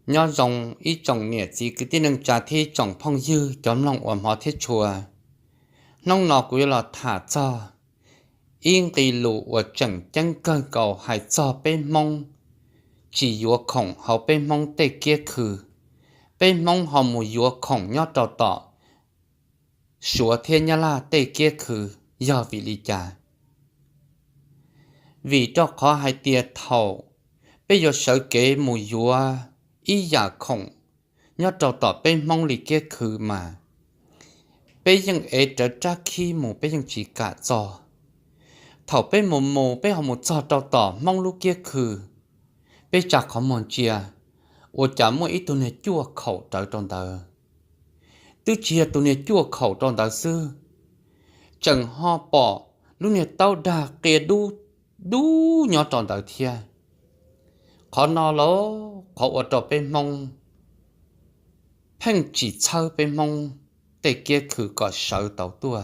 nhớ dòng ý chồng nhẹ chỉ cái tin nâng trả thi chồng phong dư chấm lòng ẩm họ thiết chùa nông nọ cũng là thả cho yên kỳ lụ ở chẳng chân cơ cầu hải cho bên mông chỉ yếu khổng họ bên mông tê kia khử bên mông họ mù yếu khổng nhớ tỏ tỏ sủa thiên nhá la tê kia khử do vị lý trả vì cho khó hai tia thầu bây giờ sợ kế mù yếu ý giả khổng nhớ tỏ tỏ bên mông lý kia khử mà bây giờ ấy trở ra khi mù bây giờ chỉ cả giò thầu bên mù mù bây họ một giò tỏ tỏ mong lúc kia khử bây giờ khó mòn chia我家每一顿的脚口在长大，都只顿的脚口长大时，正好把lúc này tao đã kể đủ nhỏ tròn đại thiên, khó nào lo khó ở đó bên mông, phèn chỉ chơi bên mông, để kia khử có sợ tàu tua,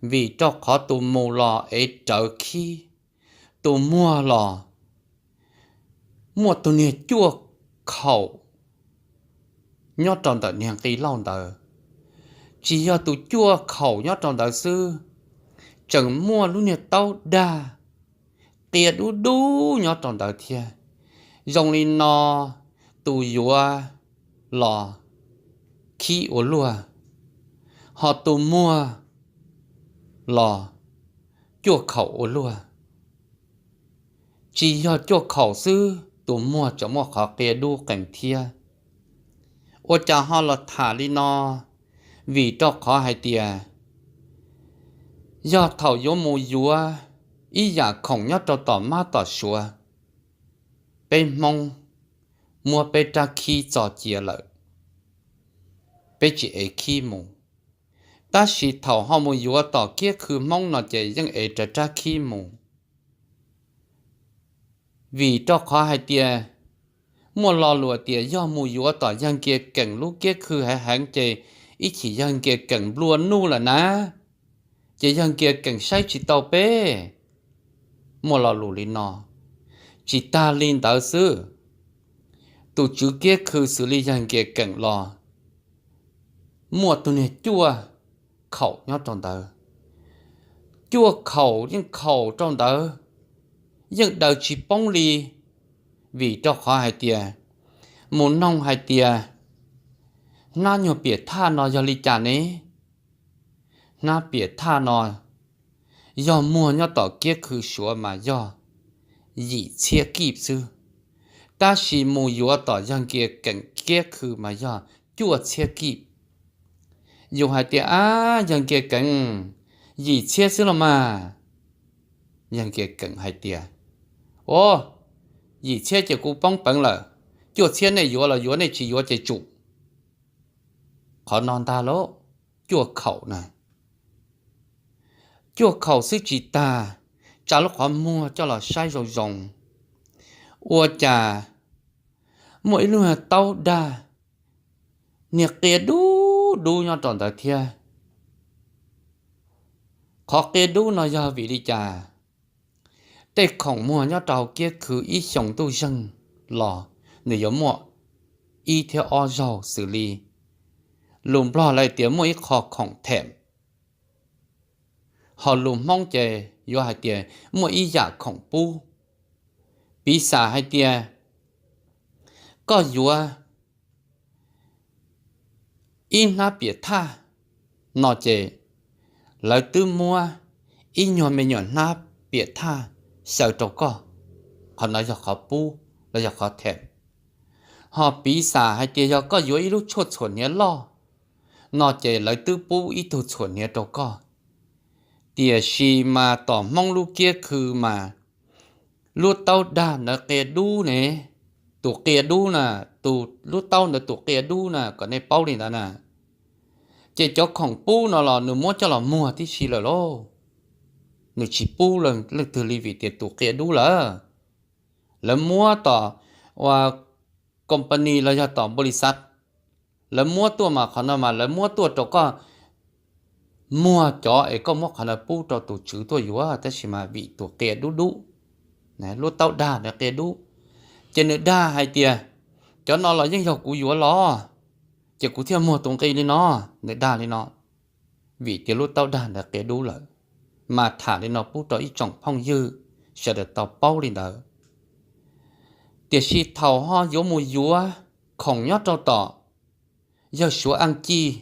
vì cho khó tụ mù lò ấy trở khi tụ mua tụ này chua khẩu nhớ tròn đại niềng tí lòng đời, chỉ do tụ chua khẩu nhớ tròn đại sư, chẳng mua lúc này tao đa tiệt đủ nhớ tròn đại thiên, dòng lên nó tụ dùa lò khi ở lùa họ tụ mua lò chua khẩu ở lùa chỉ do chua khẩu sư tụ mua cho mua khó tiệt đủ cảnh thiên, ở cha họ là thả đi nó vì cho khó hay tiệt do thầu yếu mù yếu ý giả khổng nhớ cho tỏ má tỏ xua bên mông mua bên ra khi cho chia lợi bên chỉ ấy khi mù ta chỉ thầu họ mù yếu tỏ kia cứ mong nó chỉ dân ấy trở ra khi mù vì cho khó hay tiệt mua lò lụa tiệt do mù yếu tỏ dân kia cần lúc kia cứ hay hãng chỉ ý chỉ dân kia cần luôn nu là ná chỉ dân kia cần sai chỉ tàu bê mua lò lụa lên nó chỉ ta lên đạo sư tụ chú kia cứ xử lý dân kia cần lò mua tụ này chua khẩu nhớ trong đời chua khẩu nhưng khẩu trong đời nhưng đời chỉ bóng ly vì cho khó hai tia muốn nông hai tia na nhiều biệt tha nó do ly chả nế na biệt tha nó do mua nhớ tỏ kia cứ sửa mà do dị chia kịp sư ta chỉ mua yếu tỏ dân kia cảnh kia cứ mà do chua chia kịp dù hai tia dân kia cảnh dị chia sư là mà dân kia cảnh hai tia ô dị chia chỉ cũng bóng bóng là chua chia này yếu là yếu này chỉ yếu chỉ chủ khó non ta lỗ chua khẩu này chua khẩu sư chỉ ta trả lúc họ mua cho là sai rồi rồng ua chà mỗi lúc là tao đa nhiệt kia đu nhau tròn tại thia khó kia đu nó do vị đi chà tê khổng mua nhau trào kia cứ ý sống tu dân lò nếu giống mua y theo o dầu xử lý lùm lo lại tiếng mỗi khó khổng thèm họ lùm mong chờ do hai tia mỗi ý giả khổng bu bí xà hai tia có dùa in na biệt tha nó chờ lại tư mua in nhỏ mẹ nhỏ na biệt tha sợ trâu có họ nói cho họ bu là cho họ thèm họ bí xà hai tia do có dùa ít lúc chốt chuẩn nhé lo nó chờ lại tư bu ít thu chuẩn nhé trâu có tia xì mà tỏ mong lúc kia cứ mà lúc tao đa nó kia đu nè tụ kia đu nè tụ lúc tao nó tụ kia đu nè còn này bao đi nè chỉ cho khổng pu nó là nửa mua cho là mua thì xì rồi lo nửa chỉ pu lần lần từ li vị tiền tụ kia đu là mua tỏ và company là cho tỏ bồi sát là mua tua mà khả năng mà là mua tua cho có mua cho ấy có một khả năng pu cho tụ chữ tôi yếu à thế mà vị tụ kia đu này lúc tao đa nó kia đu trên nữa đa hai tia cho nó là những dọc cú yếu lo chỉ cú theo mua tông cây lên nó để đa lên nó vì tiền lúc tao đa là cái đủ lợi mà thả lên nó bút tới trọng phong dư sẽ được tao bao lên đó tiền si thầu ho yếu mùi yếu không nhót trâu tỏ giờ số ăn chi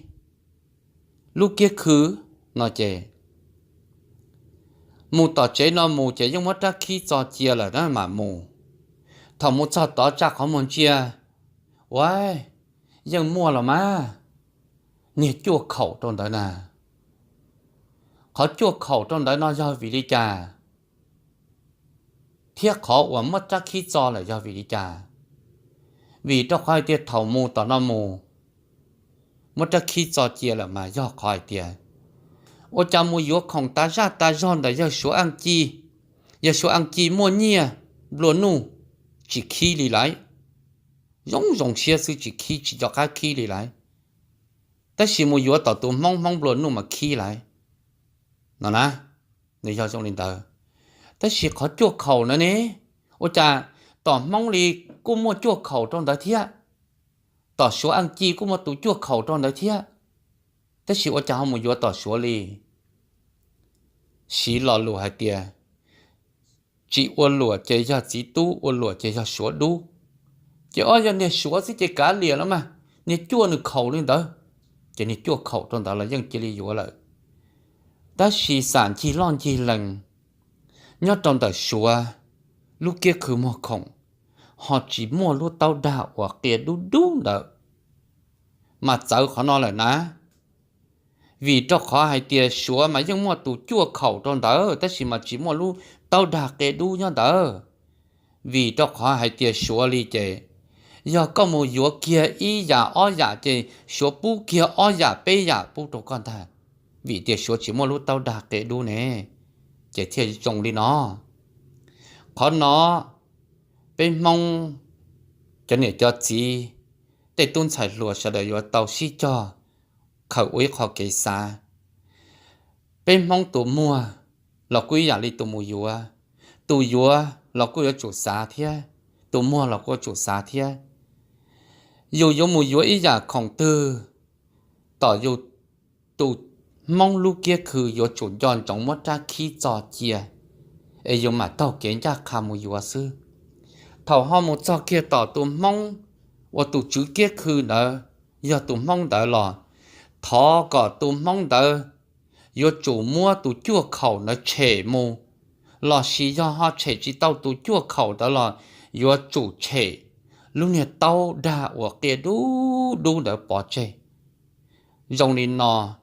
lúc kia khứ nó chè mù tỏ chế nó mù chế nhưng mất ra khi cho chia là đó mà mù thầu mù cho tỏ chắc không muốn chia Uầy, dân mua là má. Nè chua khẩu trong đó nè. Khó chua khẩu trong đó nó do vì đi trà. Thiết khó và mất chắc khi cho là do vì đi trà. Vì cho khoai tiết thầu mù tỏ nó mù. Mất chắc khi cho chia là mà do khoai tiết. Ô chà mù yếu không ta ra ta giòn là do số ăn chi. Do số ăn chi mua nhia. Luôn nụ. Chỉ khi đi lại. Giống xe sư chỉ khi chỉ cho cái khi đi lại. Ta chỉ mua yếu tỏ tụ mong luôn nụ mà khi lại. Nó nè. Để cho trong linh tờ. Ta chỉ có chuột khẩu nữa nè. Ô chà. Tỏ mong lì cô mua chuột khẩu trong đó thiết. Tỏ số ăn chi cô mua tụ chuột khẩu trong đó thiết. Ta chỉ ô chà không mua yếu tỏ số lì. Chỉ lò lùa hai tìa. Chỉ ô lùa chế cho chỉ tu. Ô lùa chế cho số đu. Chỉ ôi giờ nè số sẽ chế cá lìa lắm mà. Nè chua nè khẩu lên đó. Chỉ nè chua khẩu trong đó là dân chỉ lì yếu lợi. Ta chỉ sản chỉ lon chỉ lần. Nhớ trong đó số. Lúc kia cứ mua khổng. Họ chỉ mua lúc tao đạo hoặc kia đu đó. Mà cháu khó nói là ná. Vì cho khó hai tia số mà dân mua tụ chua khẩu trong đó. Ta chỉ mua lúc tao đạo kia đu nhớ đó. Vì cho khó hai tia số lì chế. Giờ có một yếu kia ý giả ó giả chế. Số bú kia ó giả bê giả bú đồ con ta. Vì tia số chỉ mua lúc tao đạo kia đu nè. Chế thiệt trông đi nó. Khó nó. Bên mong cho nên cho chị để tuân chạy lùa sẽ đợi vào tàu xí cho khẩu ấy khó kể xa bên mong tụ mua là quý giả đi tụ mùa yếu là quý ở chủ xa thế tụ mua là quý chủ xa thế dù mùa yếu ý giả khổng tư tỏ dù tụ mong lúc kia khử yếu chủ dọn trong mất ra khi trò chia ấy dù mà tàu kiến ra khá mùa yếu sư thầu họ một cho kia tỏ tụ mong và tụ chữ kia khư nợ giờ tụ mong đợi lò thọ có tụ mong đợi giờ chủ mua tụ chua khẩu nó trẻ mù lò xí do họ trẻ chỉ tao tụ chua khẩu đó là giờ chủ trẻ lúc này tao đã ở kia đu đỡ bỏ trẻ dòng này nọ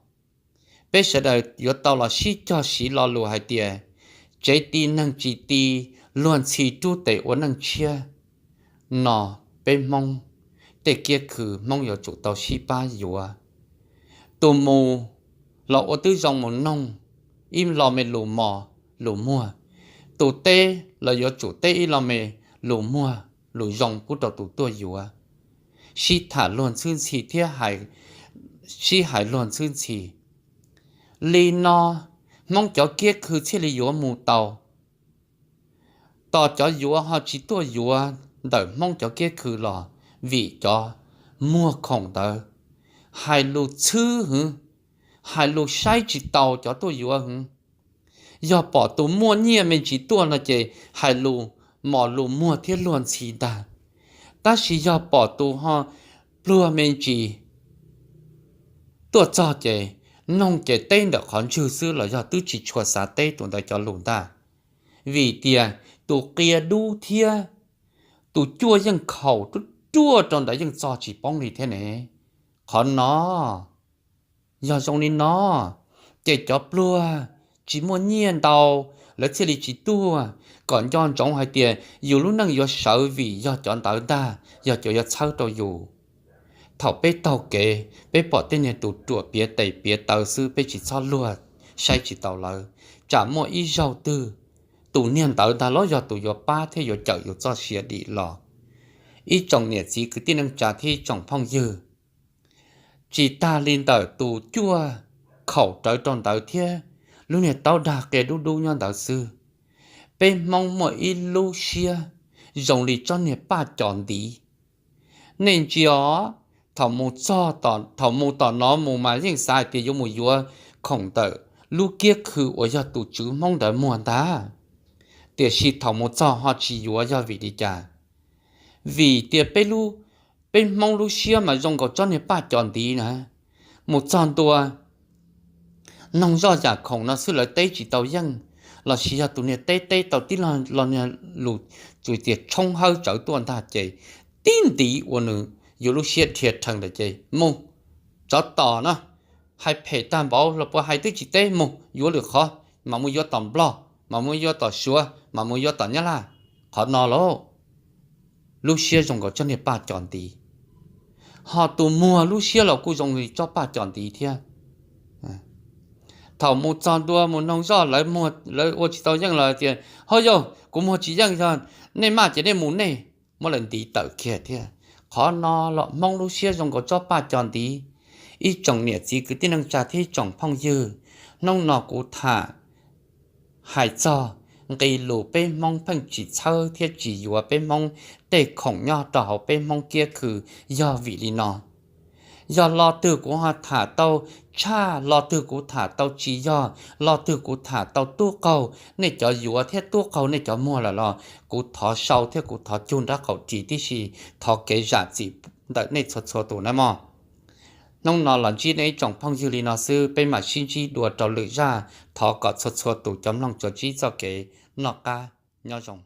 bây giờ đời giờ tao là xí cho xí lo lùa hai tiền trái tim năng chỉ ti luôn chỉ tu tệ ở năng chia nọ bên mong để kia khử mong ở chủ tàu xí ba yếu tù mù lọ ở tư dòng một nông im lò mê lù mò lù mua tù tê là ở chủ tê im lò mê lù mua lù dòng của tàu tù tua yếu xí thả luôn xương xì thiết hải xí hải luôn xương xì lì nọ mong cho kia khử chế lì yếu mù tàu tỏ cho yếu họ chỉ tua yếu đợi mong cho kia khử lò vì cho mua khổng tờ hai lô chư hử hai lô sai chỉ tàu cho tôi yếu hử do bỏ tôi mua nhia mình chỉ tua là chỉ hai lô mỏ lô mua thiết luôn chỉ ta chỉ do bỏ tôi họ lùa mình chỉ tua cho chỉ nông chỉ tên được khán trừ sư là do tôi chỉ chua xá tê tụi ta cho lùn ta vì tiền tụi kia đu thia tụi chua dân khẩu tụi chua trong đó dân cho chỉ bóng đi thế này khó nó giờ trong đi nó để cho plua chỉ muốn nhiên đầu lấy xe đi chỉ tua còn cho trong hai tiền dù lúc năng do sợ vì do chọn tạo ta do cho sao cho dù thảo bê tàu kề bê bỏ tên nhà tụ chùa bía tẩy bía tàu sư bê chỉ cho lùa sai chỉ tàu lỡ chả mọi ý giàu tư tụ niên tàu ta lo do tụ do ba thế do chợ do cho xìa đi lò ý chồng nhẹ chỉ cứ tin em trả thi chồng phong dư chỉ ta lên tờ tù chua khẩu trời tròn tờ thia lúc này tao đã kể đu nhau tờ sư bên mong mọi ý lu xia dòng lì cho nhẹ ba chọn đi nên chỉ ó thầu mù cho tỏ thầu mù tỏ nó mù mà riêng sai thì dùng mù vua khổng tử lúc kia khử ở giờ tụ chữ mong đợi muôn ta tiệt sĩ thầu mù cho họ chỉ vua giờ vì đi cha vì tiệt bên mong lúc xưa mà dùng có cho nên ba chọn tí nè một chọn tua nông do giả khổng nó xưa lại tây chỉ tàu dân là chỉ là tụ này tây tàu tí là nhà lụt chùi tiệt trong hơi trở tuần ta chạy tin tí của nữ dù lúc xưa thiệt thằng là chạy mù cho tỏ nó hai phải tam bảo là qua hai thứ chỉ tây mù dù được khó mà mua vô tầm lo mà mua vô tỏ xua mà mua vô tỏ nhá là họ nó lỗ lúc xưa dùng có cho nên ba chọn tí họ tụ mua lúc xưa là cô dùng người cho ba chọn tí thia thảo một chọn đua một nông do lấy một lấy ô chỉ tao dân là tiền thôi rồi cũng một chỉ dân rồi nên mà chỉ nên muốn này một lần tí tự kia thia khó nó lọ mong lúc xưa dùng có cho ba chọn tí ít trồng nhiệt gì cứ tin năng trả thế trồng phong dư nông nọ cũng thả hải cho gây lù bên mong phăng chỉ thơ thiết chỉ dùa bên mong để khổng nho đỏ bên mong kia khử do vị lý nọ do lo từ của họ thả tàu cha lo từ của thả tàu chỉ do lo từ của thả tàu tua cầu nên cho dùa thiết tua cầu nên cho mua là lo của thọ sau thiết của thọ chun ra khẩu chỉ tí gì thọ kế giả chỉ đợi nên sốt tủ nè mò nông nọ là chi này trong phong dư lý nó sư bên mà xin chi đùa trò lựa ra thọ có sốt tủ chấm lòng cho chi cho kế nọ ca nhau rồng